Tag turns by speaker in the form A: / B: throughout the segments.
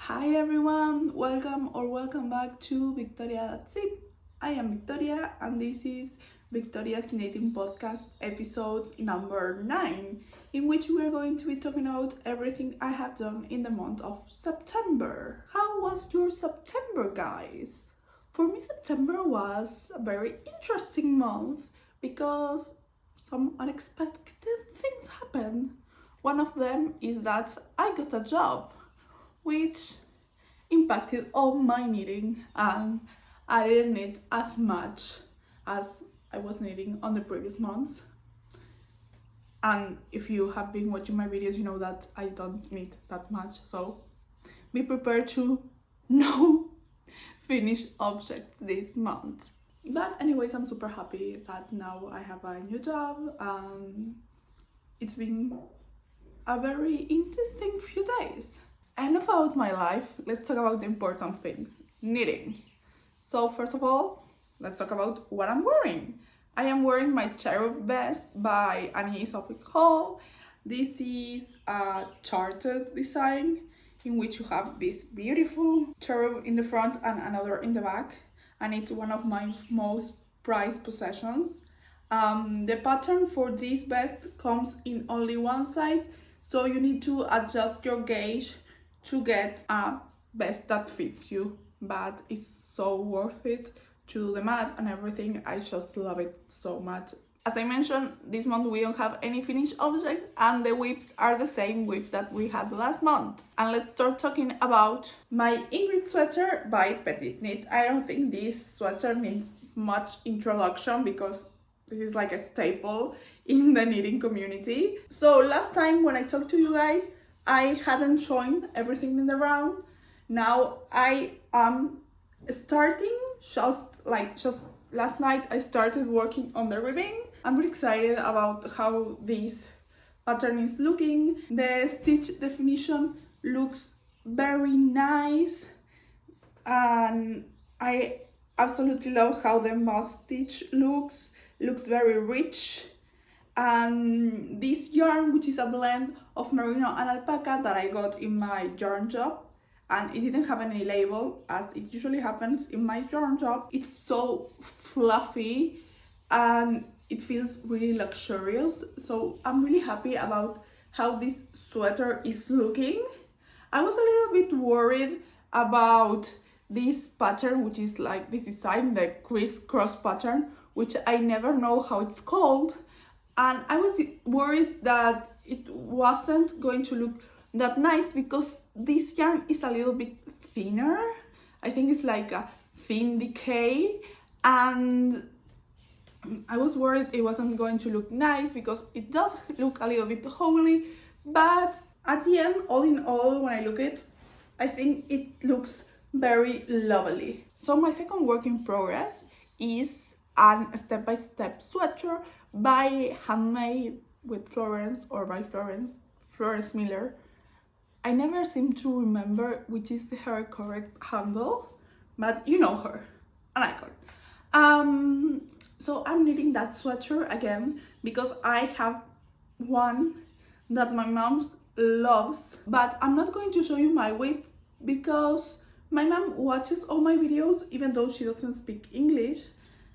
A: Hi everyone, welcome back to Victoria.zip. I am Victoria and this is Victoria's Knitting Podcast episode number 9, in which we are going to be talking about everything I have done in the month of September. How was your September, guys? For me, September was a very interesting month because some unexpected things happened. One of them is that I got a job, which impacted all my knitting, and I didn't knit as much as I was knitting on the previous months. And if you have been watching my videos, you know that I don't knit that much, so be prepared to no finished objects this month. But anyways, I'm super happy that now I have a new job and it's been a very interesting few days. Enough about my life, let's talk about the important things, knitting. So first of all, let's talk about what I'm wearing. I am wearing my cherub vest by Annie Sophie Hall. This is a charted design in which you have this beautiful cherub in the front and another in the back, and it's one of my most prized possessions. The pattern for this vest comes in only one size, so you need to adjust your gauge to get a vest that fits you, but it's so worth it to do the match and everything. I just love it so much. As I mentioned, this month we don't have any finished objects and the whips are the same whips that we had last month. And let's start talking about my Ingrid Sweater by Petit Knit. I don't think this sweater needs much introduction because this is like a staple in the knitting community. So last time when I talked to you guys, I hadn't joined everything in the round. Now I am starting, just last night I started working on the ribbing. I'm really excited about how this pattern is looking. The stitch definition looks very nice and I absolutely love how the moss stitch looks very rich. And this yarn, which is a blend of merino and alpaca that I got in my yarn job, and it didn't have any label as it usually happens in my yarn job. It's so fluffy and it feels really luxurious, so I'm really happy about how this sweater is looking. I was a little bit worried about this pattern, which is like this design, the crisscross pattern, which I never know how it's called. And I was worried that it wasn't going to look that nice because this yarn is a little bit thinner. I think it's like a thin decay, and I was worried it wasn't going to look nice because it does look a little bit holey, but at the end, all in all, when I look at it, I think it looks very lovely. So my second work in progress is a step-by-step sweater by Handmade with Florence, or by Florence Miller. I never seem to remember which is her correct handle, but you know her, an icon. So I'm knitting that sweater again because I have one that my mom loves, but I'm not going to show you my whip because my mom watches all my videos even though she doesn't speak English.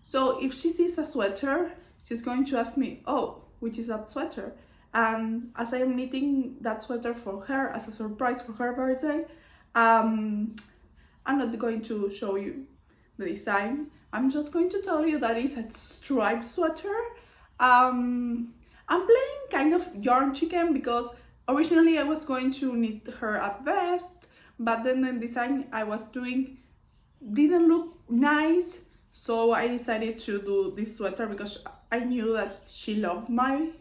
A: So if she sees a sweater, she's going to ask me, oh, which is that sweater? And as I am knitting that sweater for her as a surprise for her birthday, I'm not going to show you the design. I'm just going to tell you that it's a striped sweater. I'm playing kind of yarn chicken because originally I was going to knit her a vest, but then the design I was doing didn't look nice. So I decided to do this sweater because I knew that she loved my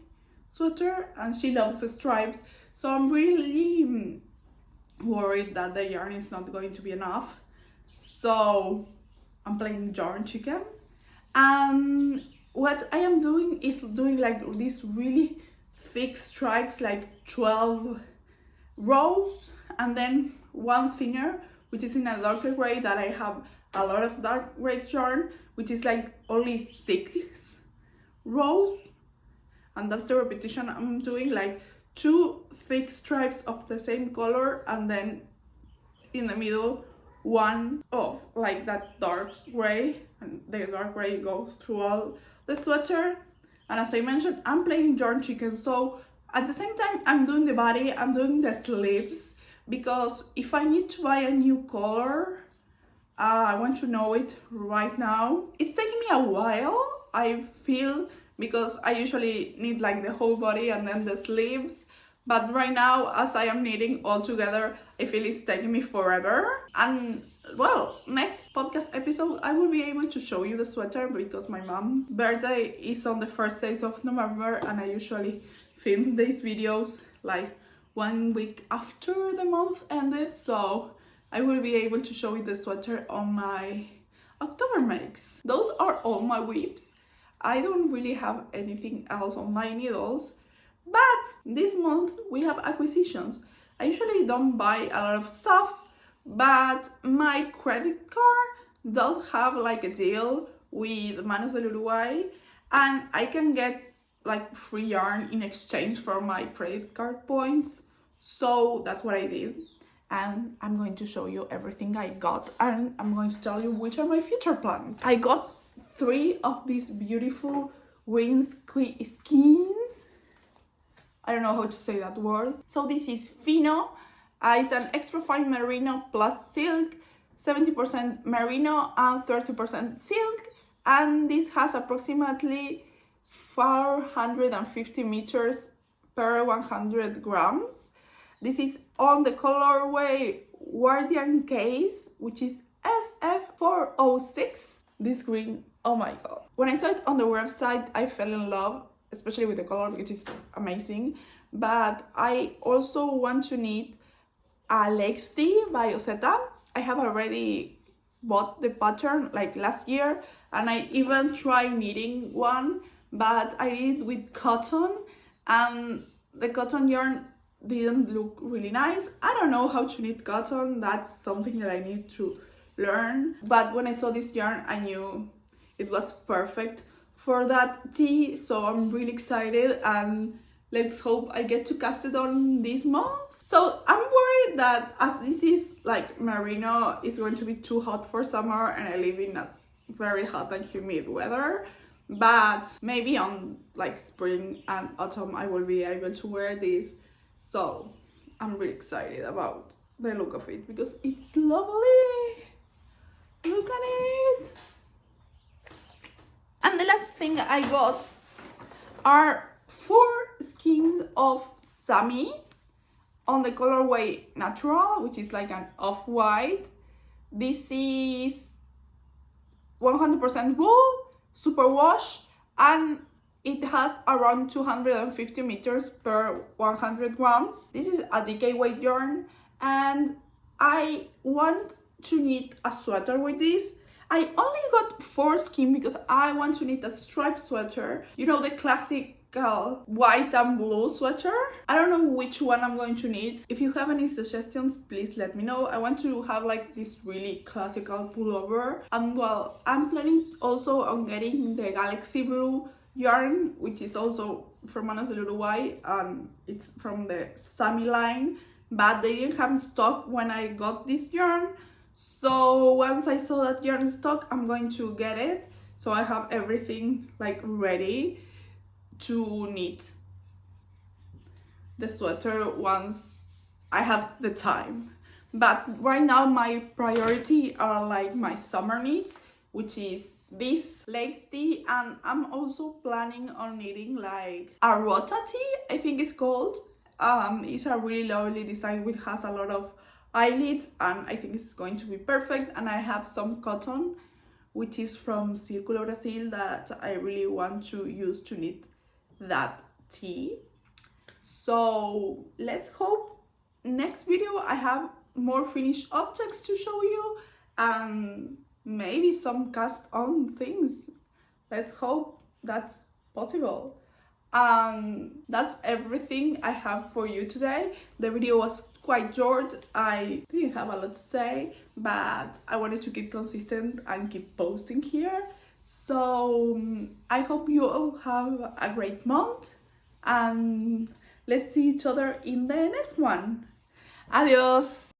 A: sweater and she loves the stripes. So I'm really worried that the yarn is not going to be enough. So I'm playing yarn chicken. And what I am doing is doing like these really thick stripes, like 12 rows, and then one thinner, which is in a darker gray that I have a lot of dark gray yarn, which is like only 6 rows, and that's the repetition I'm doing, like 2 thick stripes of the same color and then in the middle one of like that dark gray, and the dark gray goes through all the sweater. And as I mentioned, I'm playing yarn chicken, so at the same time I'm doing the body, I'm doing the sleeves, because if I need to buy a new color, I want to know it right now. It's taking me a while, I feel, because I usually need like the whole body and then the sleeves. But right now, as I am knitting all together, I feel it's taking me forever. And well, next podcast episode, I will be able to show you the sweater, because my mom's birthday is on the first days of November, and I usually film these videos like 1 week after the month ended. So I will be able to show you the sweater on my October makes. Those are all my whips. I don't really have anything else on my needles. But this month we have acquisitions. I usually don't buy a lot of stuff, but my credit card does have like a deal with Manos del Uruguay, and I can get like free yarn in exchange for my credit card points. So that's what I did, and I'm going to show you everything I got, and I'm going to tell you which are my future plans. I got 3 of these beautiful green skins. I don't know how to say that word. So this is Fino. It's an extra fine merino plus silk, 70% merino and 30% silk. And this has approximately 450 meters per 100 grams. This is on the colorway Guardian Case, which is SF406. This green, oh my god. When I saw it on the website, I fell in love, especially with the color, because it's amazing. But I also want to knit a Legs tee by Oseta. I have already bought the pattern like last year, and I even tried knitting one, but I did it with cotton, and the cotton yarn didn't look really nice. I don't know how to knit cotton. That's something that I need to learn. But when I saw this yarn, I knew it was perfect for that tee, so I'm really excited, and let's hope I get to cast it on this month. So I'm worried that as this is like merino, it's going to be too hot for summer, and I live in a very hot and humid weather. But maybe on like spring and autumn I will be able to wear this. So I'm really excited about the look of it, because it's lovely. Look at it. And the last thing I got are 4 skeins of Sami on the colorway Natural, which is like an off-white. This is 100% wool, superwash, and it has around 250 meters per 100 grams. This is a DK weight yarn, and I want to knit a sweater with this. I only got 4 skeins because I want to knit a striped sweater. You know, the classical white and blue sweater. I don't know which one I'm going to knit. If you have any suggestions, please let me know. I want to have like this really classical pullover. And well, I'm planning also on getting the Galaxy Blue yarn, which is also from Manos del Uruguay, and it's from the Sami line. But they didn't have stock when I got this yarn. So once I saw that yarn in stock, I'm going to get it, so I have everything like ready to knit the sweater once I have the time. But right now my priority are like my summer knits, which is this Legs tee, and I'm also planning on knitting like a Rota tee, I think it's called. It's a really lovely design which has a lot of eyelets, and I think it's going to be perfect. And I have some cotton which is from Círculo Brasil that I really want to use to knit that tee. So let's hope next video I have more finished objects to show you, and maybe some cast on things. Let's hope that's possible. That's everything I have for you today. The video was quite short. I didn't have a lot to say, but I wanted to keep consistent and keep posting here. So I hope you all have a great month, and let's see each other in the next one. Adios.